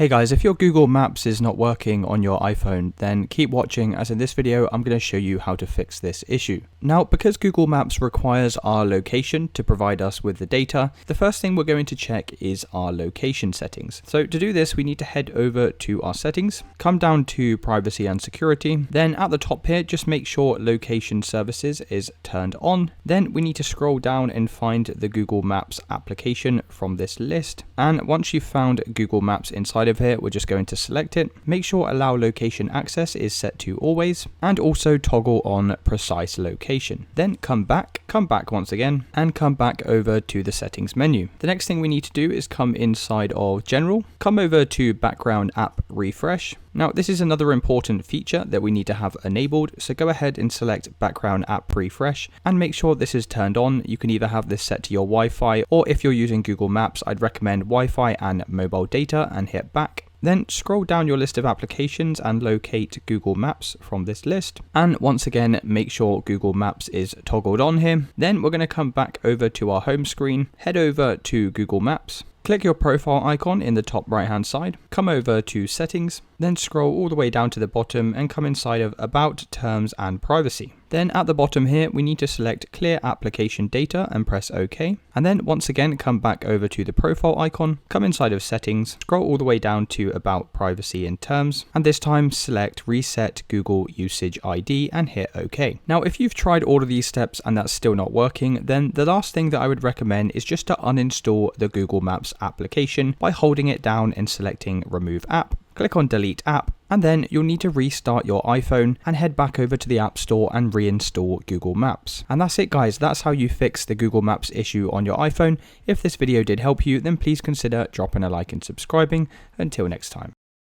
Hey guys, if your Google Maps is not working on your iPhone, then keep watching, as in this video I'm going to show you how to fix this issue. Now, because Google Maps requires our location to provide us with the data, the first thing we're going to check is our location settings. So to do this, we need to head over to our settings, come down to privacy and security, then at the top here, just make sure location services is turned on. Then we need to scroll down and find the Google Maps application from this list. And once you've found Google Maps inside of here, we're just going to select it. Make sure allow location access is set to always, and also toggle on precise location. Then come back once again, and come back over to the settings menu. The next thing we need to do is come inside of general, come over to background app refresh. Now, this is another important feature that we need to have enabled, so go ahead and select background app refresh and make sure this is turned on. You can either have this set to your Wi-Fi, or if you're using Google Maps, I'd recommend Wi-Fi and mobile data, and hit back. Then scroll down your list of applications and locate Google Maps from this list. And once again, make sure Google Maps is toggled on here. Then we're going to come back over to our home screen, head over to Google Maps. Click your profile icon in the top right hand side, come over to settings, then scroll all the way down to the bottom and come inside of about, terms and privacy. Then at the bottom here, we need to select clear application data and press OK. And then once again, come back over to the profile icon, come inside of settings, scroll all the way down to about, privacy and terms. And this time select reset Google usage ID and hit OK. Now, if you've tried all of these steps and that's still not working, then the last thing that I would recommend is just to uninstall the Google Maps application by holding it down and selecting remove app. Click on delete app, and then you'll need to restart your iPhone and head back over to the App Store and reinstall Google Maps. And that's it guys, that's how you fix the Google Maps issue on your iPhone. If this video did help you, then please consider dropping a like and subscribing. Until next time.